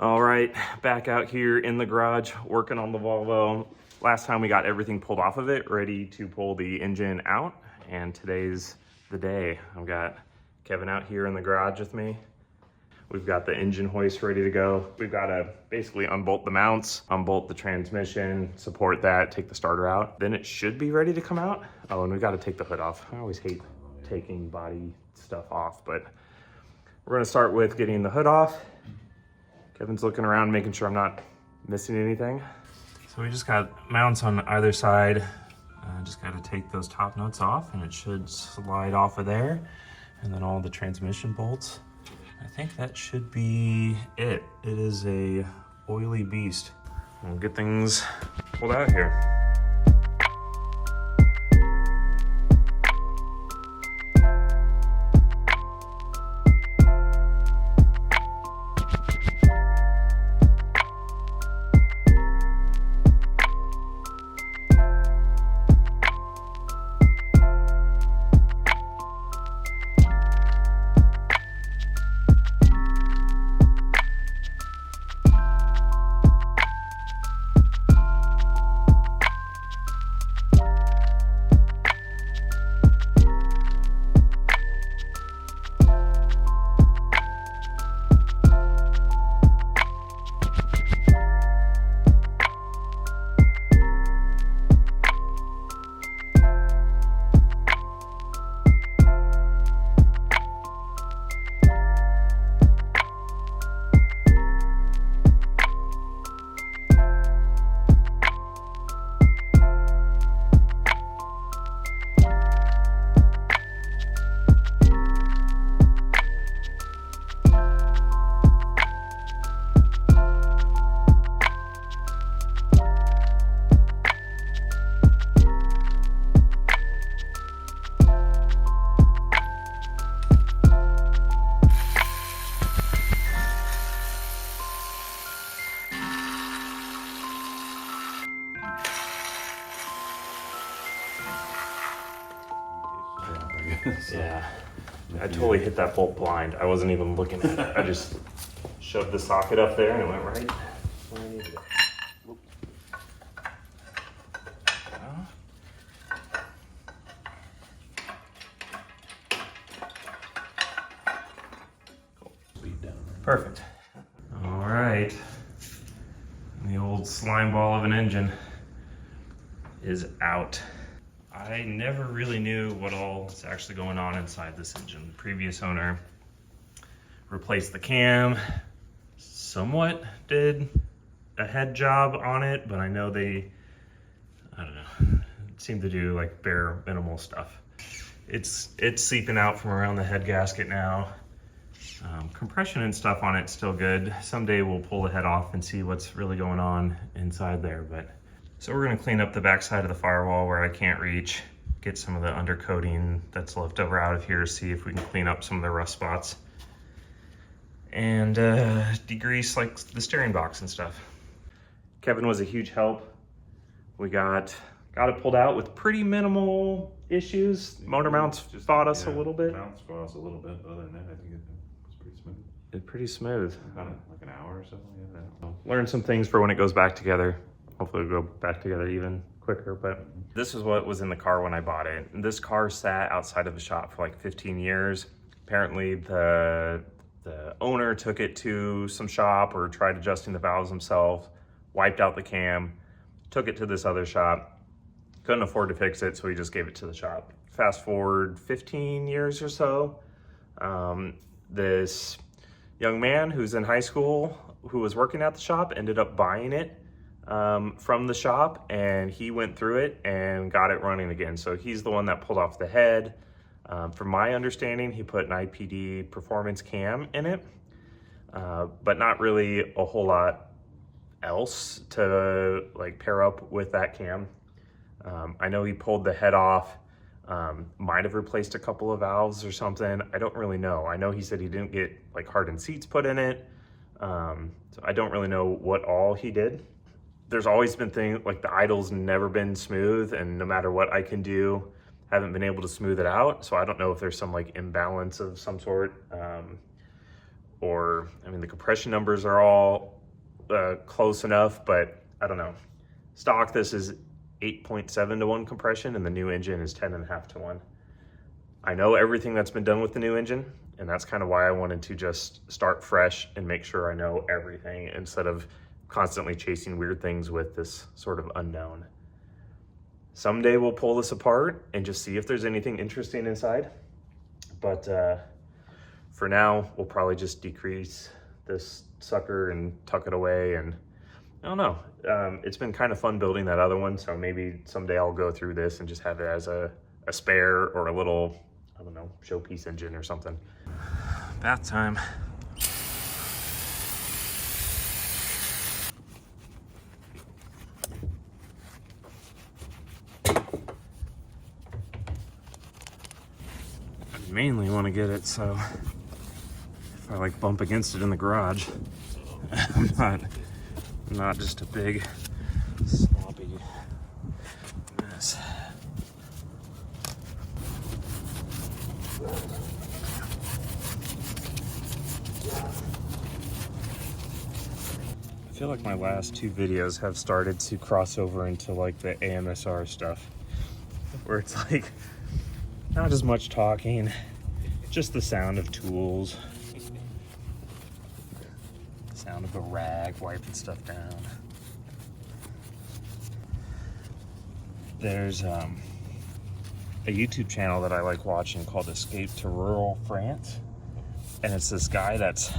All right, back out here in the garage working on the Volvo. Last time we got everything pulled off of it, ready to pull the engine out, and today's the day. I've got Kevin out here in the garage with me. We've got the engine hoist ready to go. We've got to basically unbolt the mounts, unbolt the transmission, support that, take the starter out. Then it should be ready to come out. Oh, and we've got to take the hood off. I always hate taking body stuff off, but we're gonna start with getting the hood off. Kevin's looking around, making sure I'm not missing anything. So we just got mounts on either side. Just got to take those top nuts off and it should slide off of there. And then all the transmission bolts. I think that should be it. It is a oily beast. We'll get things pulled out here. Yeah, I totally hit that bolt blind. I wasn't even looking at it. I just shoved the socket up there and it went right where I needed it. Perfect. All right. The old slime ball of an engine is out. I never really knew what all is actually going on inside this engine. The previous owner replaced the cam, somewhat did a head job on it, but I know they, I don't know, seem to do like bare minimal stuff. It's seeping out from around the head gasket now. Compression and stuff on it's still good. Someday we'll pull the head off and see what's really going on inside there. But so we're gonna clean up the backside of the firewall where I can't reach, get some of the undercoating that's left over out of here, see if we can clean up some of the rust spots, and degrease like the steering box and stuff. Kevin was a huge help. We got it pulled out with pretty minimal issues. Motor mounts fought us a little bit. Mounts fought us a little bit, but other than that, I think it was pretty smooth. It's pretty smooth. About like an hour or so. Yeah, learn some things for when it goes back together. Hopefully we'll go back together even quicker, but this is what was in the car when I bought it. And this car sat outside of the shop for like 15 years. Apparently the owner took it to some shop or tried adjusting the valves himself, wiped out the cam, took it to this other shop, couldn't afford to fix it, so he just gave it to the shop. Fast forward 15 years or so, this young man who's in high school who was working at the shop ended up buying it from the shop, and he went through it and got it running again. So he's the one that pulled off the head. From my understanding, he put an IPD performance cam in it, but not really a whole lot else to like pair up with that cam. I know he pulled the head off, might have replaced a couple of valves or something. I don't really know. I know he said he didn't get like hardened seats put in it. So I don't really know what all he did. There's always been things like the idle's never been smooth, and no matter what I can do, haven't been able to smooth it out. So I don't know if there's some like imbalance of some sort, or, I mean, the compression numbers are all close enough, but I don't know. Stock, this is 8.7 to 1 compression, and the new engine is 10.5 to 1. I know everything that's been done with the new engine, and that's kind of why I wanted to just start fresh and make sure I know everything instead of constantly chasing weird things with this sort of unknown. Someday we'll pull this apart and just see if there's anything interesting inside. But for now, we'll probably just decrease this sucker and tuck it away. And I don't know, it's been kind of fun building that other one. So maybe someday I'll go through this and just have it as a spare or a little, I don't know, showpiece engine or something. Bath time. I mainly want to get it so if I like bump against it in the garage, I'm not just a big sloppy mess. I feel like my last 2 videos have started to cross over into like the AMSR stuff, where it's like not as much talking, just the sound of tools, the sound of a rag wiping stuff down. There's a YouTube channel that I like watching called Escape to Rural France, and it's this guy that's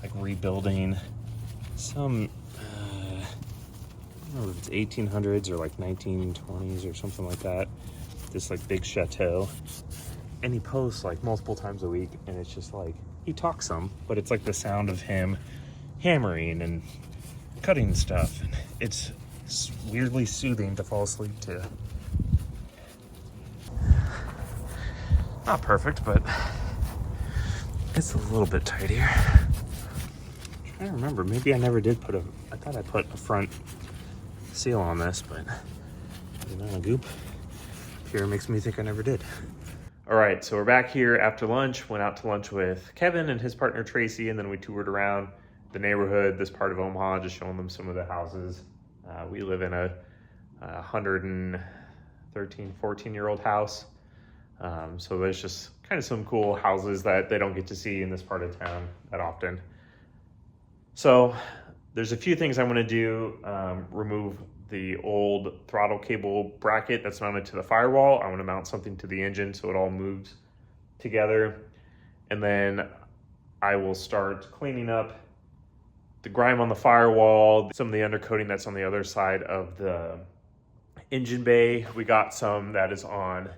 like rebuilding some I don't know if it's 1800s or like 1920s or something like that, this like big chateau, and he posts like multiple times a week, and it's just like he talks some, but it's like the sound of him hammering and cutting stuff, and it's weirdly soothing to fall asleep to. Not perfect, but it's a little bit tidier. I'm trying to remember, maybe I never did put I thought I put a front seal on this, but maybe not a goop. Here makes me think I never did. All right, so we're back here after lunch. Went out to lunch with Kevin and his partner Tracy, and then we toured around the neighborhood, this part of Omaha, just showing them some of the houses. We live in a 113, 14-year-old house. So there's just kind of some cool houses that they don't get to see in this part of town that often. So there's a few things I'm gonna do. Remove the old throttle cable bracket that's mounted to the firewall. I want to mount something to the engine so it all moves together. And then I will start cleaning up the grime on the firewall, some of the undercoating that's on the other side of the engine bay. We got some that is on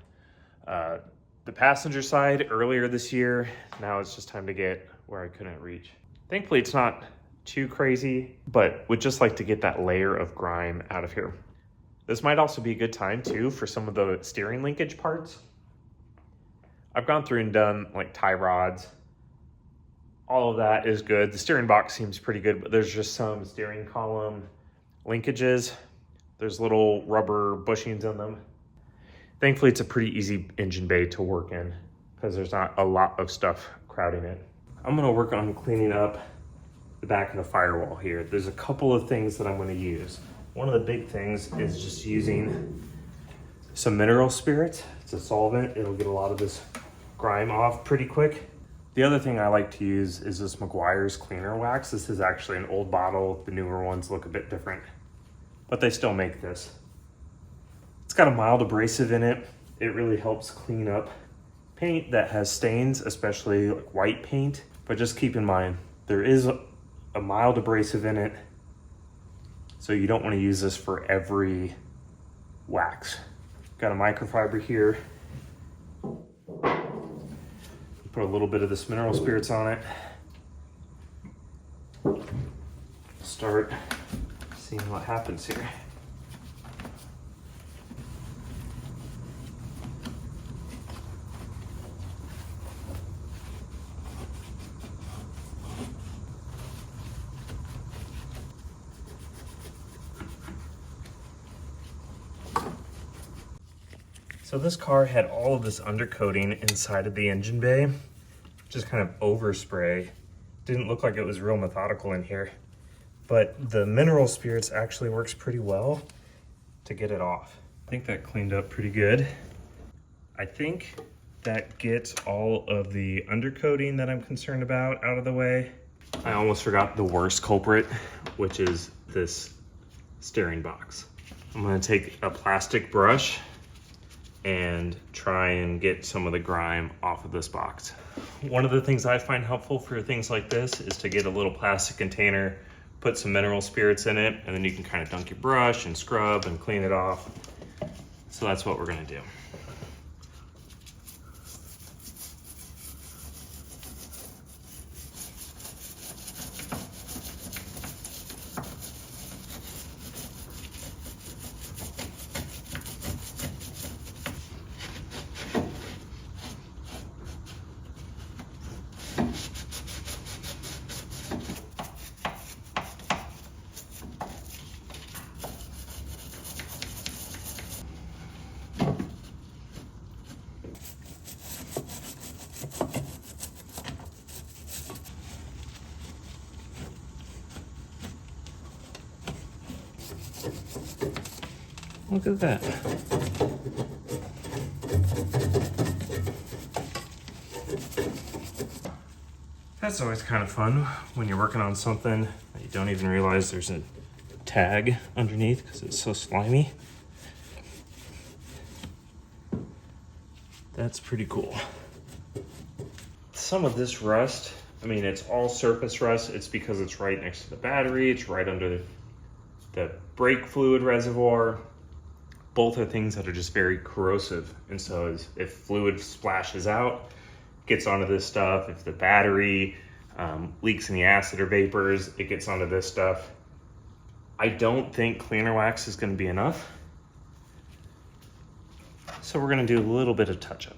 the passenger side earlier this year. Now it's just time to get where I couldn't reach. Thankfully, it's not too crazy, but would just like to get that layer of grime out of here. This might also be a good time too for some of the steering linkage parts. I've gone through and done like tie rods. All of that is good. The steering box seems pretty good, but there's just some steering column linkages. There's little rubber bushings in them. Thankfully, it's a pretty easy engine bay to work in because there's not a lot of stuff crowding it. I'm gonna work on cleaning up the back of the firewall here. There's a couple of things that I'm going to use. One of the big things is just using some mineral spirits. It's a solvent. It'll get a lot of this grime off pretty quick. The other thing I like to use is this McGuire's cleaner wax. This is actually an old bottle. The newer ones look a bit different, but they still make this. It's got a mild abrasive in it. It really helps clean up paint that has stains, especially like white paint. But just keep in mind, there is a mild abrasive in it, so you don't want to use this for every wax. Got a microfiber here. Put a little bit of this mineral spirits on it. Start seeing what happens here. So this car had all of this undercoating inside of the engine bay, just kind of overspray Didn't look like it was real methodical in here, but the mineral spirits actually works pretty well to get it off. I think that cleaned up pretty good. I think that gets all of the undercoating that I'm concerned about out of the way. I almost forgot the worst culprit, which is this steering box. I'm gonna take a plastic brush and try and get some of the grime off of this box. One of the things I find helpful for things like this is to get a little plastic container, put some mineral spirits in it, and then you can kind of dunk your brush and scrub and clean it off. So that's what we're gonna do. Look at that. That's always kind of fun when you're working on something that you don't even realize there's a tag underneath because it's so slimy. That's pretty cool. Some of this rust, I mean, it's all surface rust. It's because it's right next to the battery. It's right under the brake fluid reservoir. Both are things that are just very corrosive. And so if fluid splashes out, gets onto this stuff. If the battery leaks in the acid or vapors, it gets onto this stuff. I don't think cleaner wax is gonna be enough. So we're gonna do a little bit of touch up.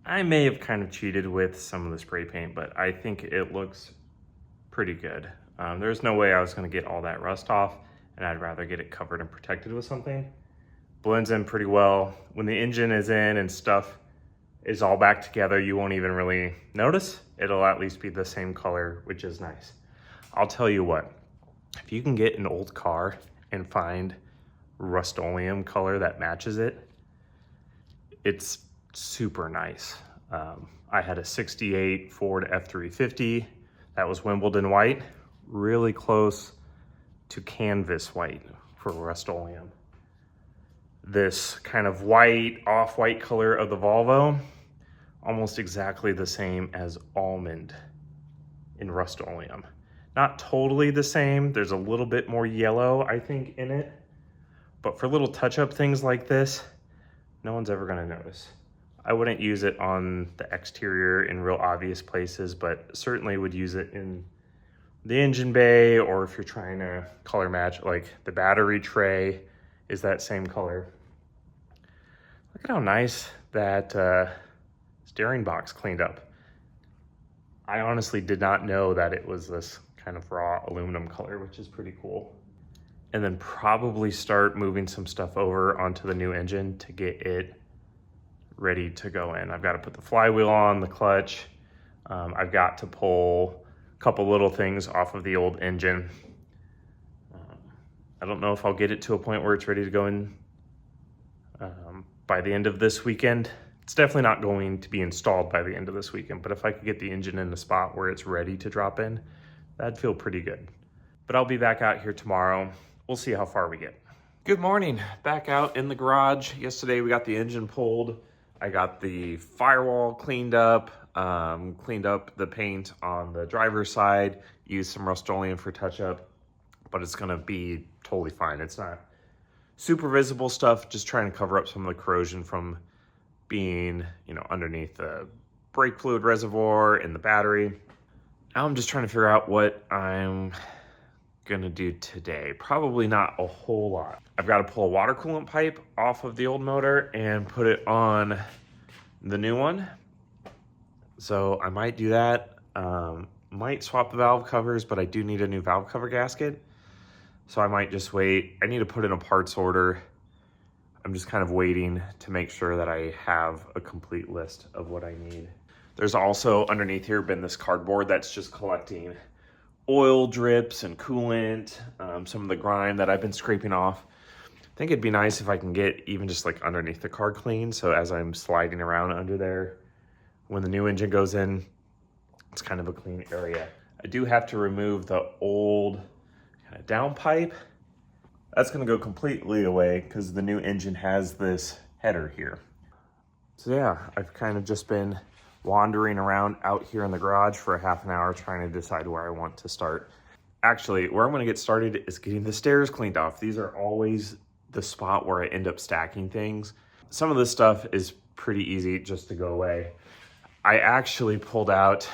I may have kind of cheated with some of the spray paint, but I think it looks pretty good. There's no way I was gonna get all that rust off, and I'd rather get it covered and protected with something. Blends in pretty well. When the engine is in and stuff is all back together, you won't even really notice. It'll at least be the same color, which is nice. I'll tell you what, if you can get an old car and find Rust-Oleum color that matches it, it's super nice. I had a 68 Ford F350 that was Wimbledon white, really close to canvas white for Rust-Oleum. This kind of white, off-white color of the Volvo, almost exactly the same as almond in Rust-Oleum. Not totally the same, there's a little bit more yellow, I think, in it. But for little touch-up things like this, no one's ever gonna notice. I wouldn't use it on the exterior in real obvious places, but certainly would use it in the engine bay, or if you're trying to color match, like the battery tray is that same color. Look at how nice that steering box cleaned up. I honestly did not know that it was this kind of raw aluminum color, which is pretty cool. And then probably start moving some stuff over onto the new engine to get it ready to go in. I've got to put the flywheel on, the clutch. I've got to pull a couple little things off of the old engine. I don't know if I'll get it to a point where it's ready to go in by the end of this weekend. It's definitely not going to be installed by the end of this weekend, but if I could get the engine in the spot where it's ready to drop in, that'd feel pretty good. But I'll be back out here tomorrow. We'll see how far we get. Good morning, back out in the garage. Yesterday we got the engine pulled. I got the firewall cleaned up the paint on the driver's side, used some Rust-Oleum for touch-up, but it's gonna be totally fine. It's not super visible stuff, just trying to cover up some of the corrosion from being, you know, underneath the brake fluid reservoir in the battery. Now I'm just trying to figure out what I'm gonna do today. Probably not a whole lot. I've got to pull a water coolant pipe off of the old motor and put it on the new one. So I might do that. Might swap the valve covers, but I do need a new valve cover gasket. So I might just wait. I need to put in a parts order. I'm just kind of waiting to make sure that I have a complete list of what I need. There's also underneath here been this cardboard that's just collecting oil drips and coolant, some of the grime that I've been scraping off. I think it'd be nice if I can get even just like underneath the car clean. So as I'm sliding around under there, when the new engine goes in, it's kind of a clean area. I do have to remove the old kind of downpipe. That's gonna go completely away because the new engine has this header here. So yeah, I've kind of just been wandering around out here in the garage for a half an hour trying to decide where I want to start. Actually, where I'm gonna get started is getting the stairs cleaned off. These are always the spot where I end up stacking things. Some of this stuff is pretty easy just to go away. I actually pulled out,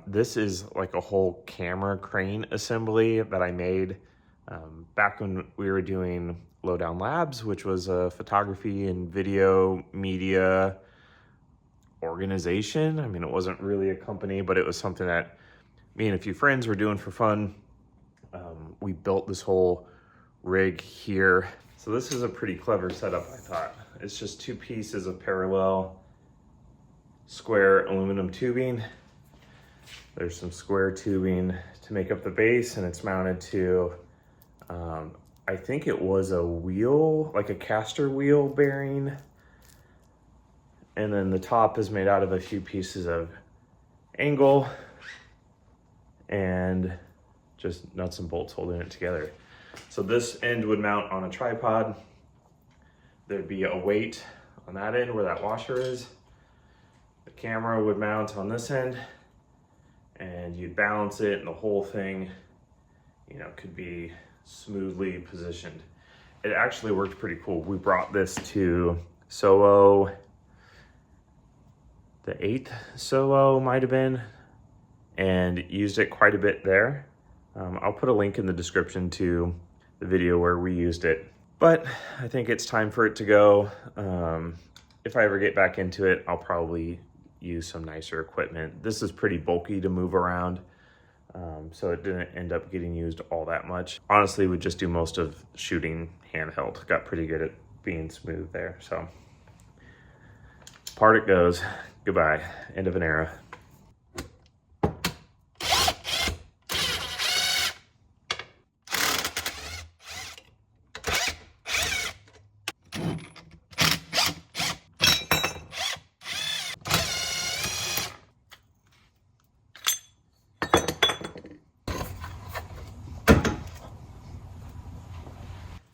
this is like a whole camera crane assembly that I made back when we were doing Lowdown Labs, which was a photography and video media organization. I mean, it wasn't really a company, but it was something that me and a few friends were doing for fun. We built this whole rig here. So this is a pretty clever setup, I thought. It's just 2 pieces of parallel square aluminum tubing. There's some square tubing to make up the base, and it's mounted to, I think it was a wheel, like a caster wheel bearing. And then the top is made out of a few pieces of angle and just nuts and bolts holding it together. So this end would mount on a tripod. There'd be a weight on that end where that washer is. The camera would mount on this end, and you'd balance it, and the whole thing, you know, could be smoothly positioned. It actually worked pretty cool. We brought this to SOO, the 8th SOO might have been, and used it quite a bit there. I'll put a link in the description to the video where we used it. But I think it's time for it to go. If I ever get back into it, I'll probably use some nicer equipment. This is pretty bulky to move around, so it didn't end up getting used all that much. Honestly, we just do most of shooting handheld. Got pretty good at being smooth there. So part it goes. Goodbye. End of an era.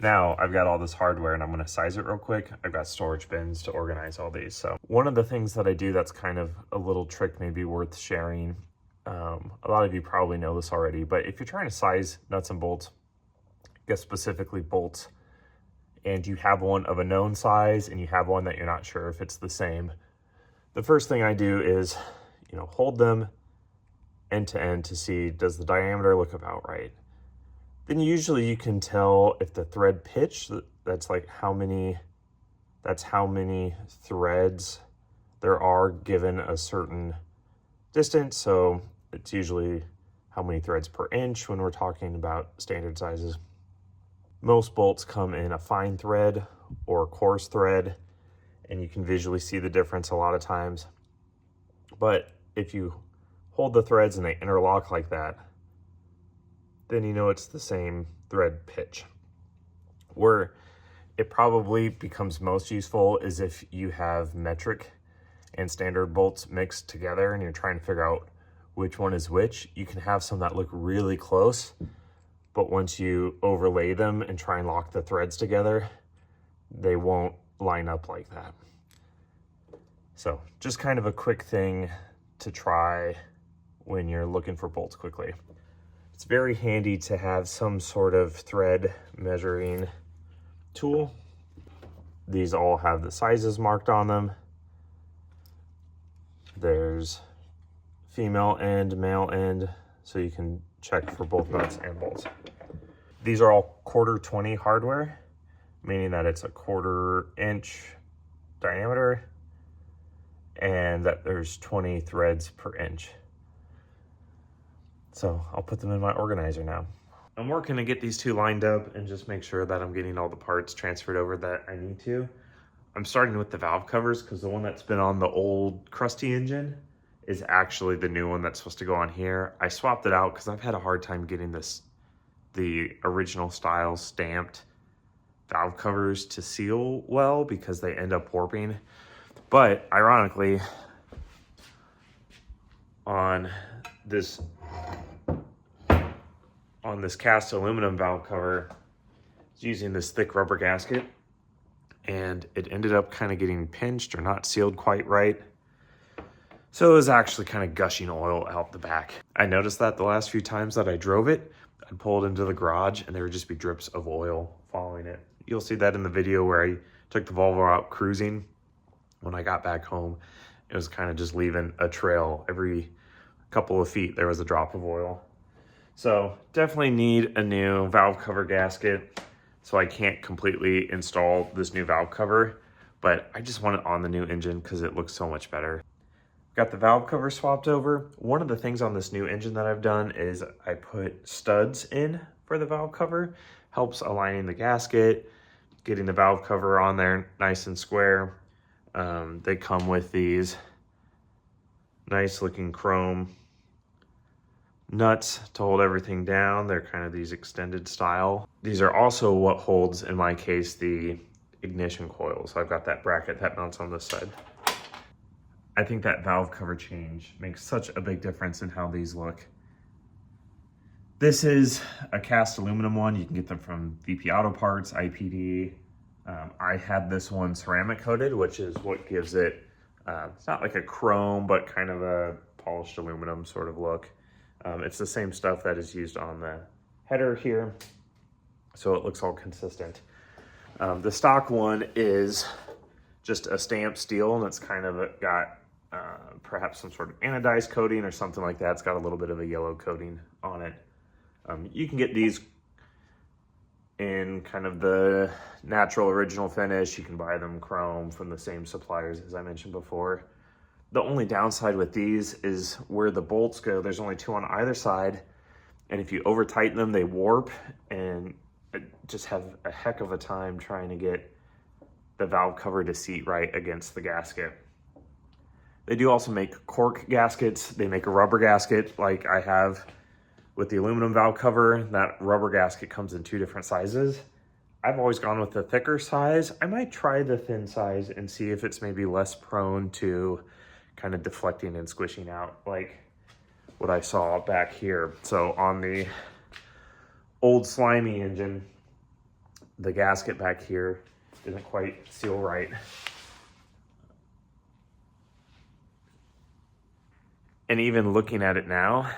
Now I've got all this hardware and I'm gonna size it real quick. I've got storage bins to organize all these. So one of the things that I do that's kind of a little trick maybe worth sharing, a lot of you probably know this already, but if you're trying to size nuts and bolts, I guess specifically bolts, and you have one of a known size and you have one that you're not sure if it's the same, the first thing I do is, you know, hold them end to end to see, does the diameter look about right? Then usually you can tell if the thread pitch, that's like how many threads there are given a certain distance. So it's usually how many threads per inch when we're talking about standard sizes. Most bolts come in a fine thread or coarse thread, and you can visually see the difference a lot of times. But if you hold the threads and they interlock like that, then you know it's the same thread pitch. Where it probably becomes most useful is if you have metric and standard bolts mixed together and you're trying to figure out which one is which. You can have some that look really close, but once you overlay them and try and lock the threads together, they won't line up like that. So just kind of a quick thing to try when you're looking for bolts quickly. It's very handy to have some sort of thread measuring tool. These all have the sizes marked on them. There's female end, male end, so you can check for both nuts and bolts. These are all 1/4 hardware, meaning that it's a 1/4 inch diameter and that there's 20 threads per inch. So I'll put them in my organizer now. I'm working to get these two lined up and just make sure that I'm getting all the parts transferred over that I need to. I'm starting with the valve covers because the one that's been on the old crusty engine is actually the new one that's supposed to go on here. I swapped it out because I've had a hard time getting the original style stamped valve covers to seal well because they end up warping. But ironically, on this cast aluminum valve cover, it's using this thick rubber gasket, and it ended up kind of getting pinched or not sealed quite right. So it was actually kind of gushing oil out the back. I noticed that the last few times that I drove it, I'd pull it into the garage and there would just be drips of oil following it. You'll see that in the video where I took the Volvo out cruising. When I got back home, it was kind of just leaving a trail. Every couple of feet, there was a drop of oil. So definitely need a new valve cover gasket. So I can't completely install this new valve cover, but I just want it on the new engine because it looks so much better. Got the valve cover swapped over. One of the things on this new engine that I've done is I put studs in for the valve cover. Helps aligning the gasket, getting the valve cover on there nice and square. They come with these nice looking chrome nuts to hold everything down. They're kind of these extended style. These are also what holds, in my case, the ignition coil. So I've got that bracket that mounts on this side. I think that valve cover change makes such a big difference in how these look. This is a cast aluminum one. You can get them from VP Auto Parts, IPD. I had this one ceramic coated, which is what gives it, it's not like a chrome, but kind of a polished aluminum sort of look. It's the same stuff that is used on the header here, so it looks all consistent. The stock one is just a stamped steel, and it's kind of got perhaps some sort of anodized coating or something like that. It's got a little bit of a yellow coating on it. You can get these in kind of the natural original finish. You can buy them chrome from the same suppliers as I mentioned before. The only downside with these is where the bolts go, there's only two on either side. And if you over tighten them, they warp and just have a heck of a time trying to get the valve cover to seat right against the gasket. They do also make cork gaskets. They make a rubber gasket like I have with the aluminum valve cover. That rubber gasket comes in two different sizes. I've always gone with the thicker size. I might try the thin size and see if it's maybe less prone to kind of deflecting and squishing out like what I saw back here. So on the old slimy engine, the gasket back here didn't quite seal right. And even looking at it now,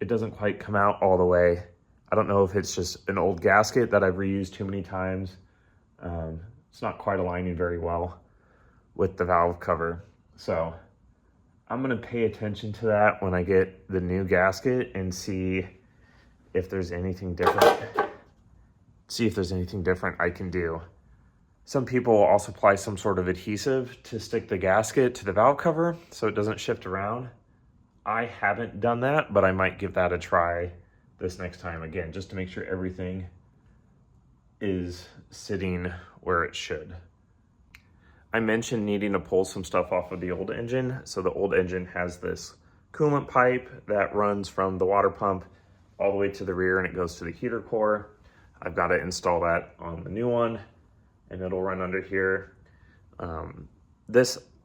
it doesn't quite come out all the way. I don't know if it's just an old gasket that I've reused too many times. It's not quite aligning very well with the valve cover. So I'm gonna pay attention to that when I get the new gasket and see if there's anything different. See if there's anything different I can do. Some people will also apply some sort of adhesive to stick the gasket to the valve cover so it doesn't shift around. I haven't done that, but I might give that a try this next time again, just to make sure everything is sitting where it should. I mentioned needing to pull some stuff off of the old engine. So the old engine has this coolant pipe that runs from the water pump all the way to the rear and it goes to the heater core. I've got to install that on the new one and it'll run under here.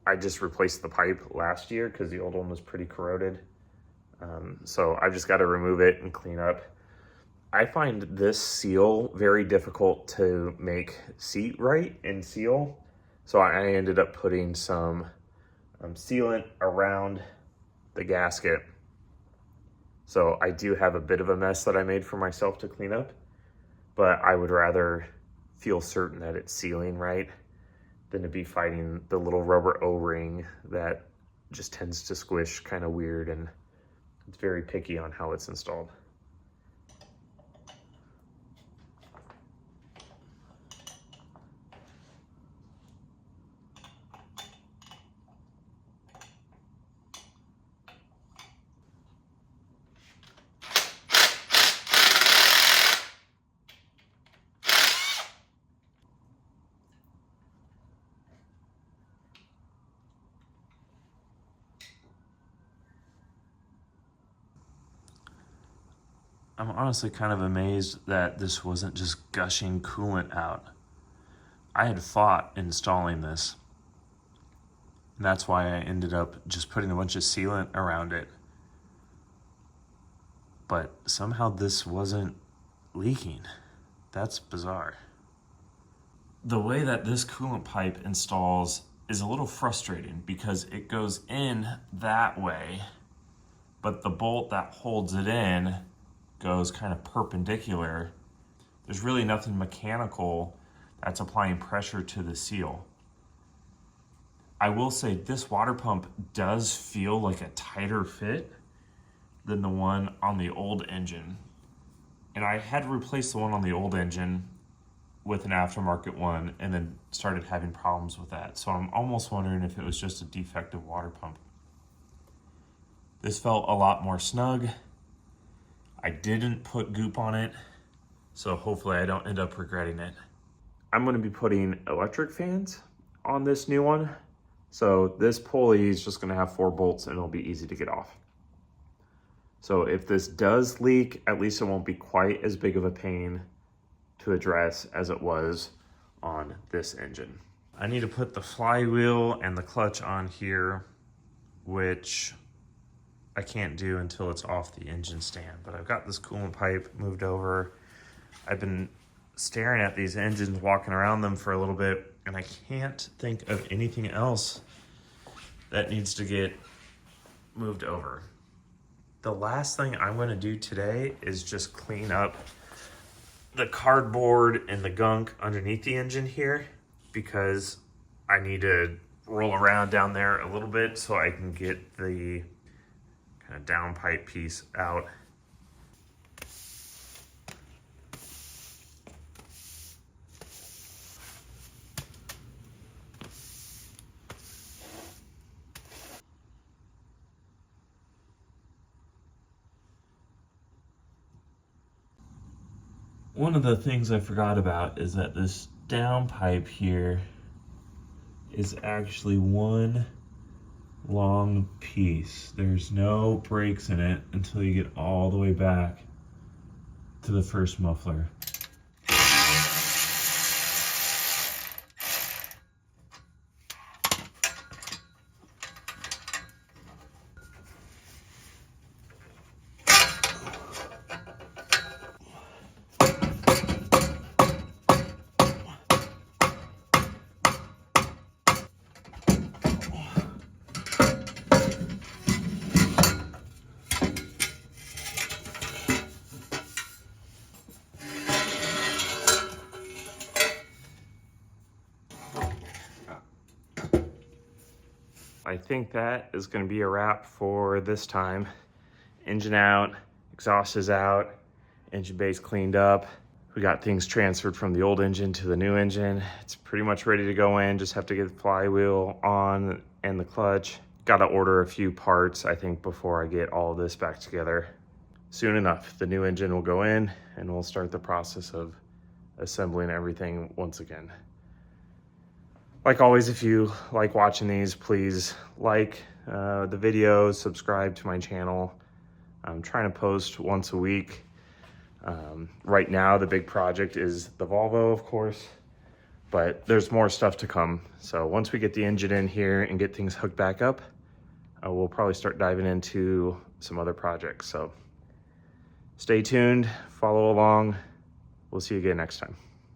I just replaced the pipe last year because the old one was pretty corroded. So I've just got to remove it and clean up. I find this seal very difficult to make seat right and seal. So I ended up putting some sealant around the gasket. So I do have a bit of a mess that I made for myself to clean up. but I would rather feel certain that it's sealing right than to be fighting the little rubber O-ring that just tends to squish kind of weird, and it's very picky on how it's installed. I'm honestly kind of amazed that this wasn't just gushing coolant out. I had fought installing this, and that's why I ended up just putting a bunch of sealant around it. But somehow this wasn't leaking. That's bizarre. The way that this coolant pipe installs is a little frustrating because it goes in that way, but the bolt that holds it in goes kind of perpendicular. There's really nothing mechanical that's applying pressure to the seal. I will say this water pump does feel like a tighter fit than the one on the old engine. And I had to replace the one on the old engine with an aftermarket one and then started having problems with that. So I'm almost wondering if it was just a defective water pump. This felt a lot more snug. I didn't put goop on it, so hopefully I don't end up regretting it. I'm gonna be putting electric fans on this new one. So this pulley is just gonna have 4 bolts and it'll be easy to get off. So if this does leak, at least it won't be quite as big of a pain to address as it was on this engine. I need to put the flywheel and the clutch on here, which I can't do until it's off the engine stand, but I've got this coolant pipe moved over. I've been staring at these engines, walking around them for a little bit, and I can't think of anything else that needs to get moved over. The last thing I'm gonna do today is just clean up the cardboard and the gunk underneath the engine here, because I need to roll around down there a little bit so I can get the kind of downpipe piece out. One of the things I forgot about is that this downpipe here is actually one long piece. There's no brakes in it until you get all the way back to the first muffler. I think that is going to be a wrap for this time. Engine out, exhaust is out, engine base cleaned up. We got things transferred from the old engine to the new engine. It's pretty much ready to go in. Just have to get the flywheel on and the clutch. Got to order a few parts, I think, before I get all of this back together. Soon enough, the new engine will go in and we'll start the process of assembling everything once again. Like always, if you like watching these, please like the videos, subscribe to my channel. I'm trying to post once a week. Right now, the big project is the Volvo, of course, but there's more stuff to come. So once we get the engine in here and get things hooked back up, we'll probably start diving into some other projects. So stay tuned, follow along. We'll see you again next time.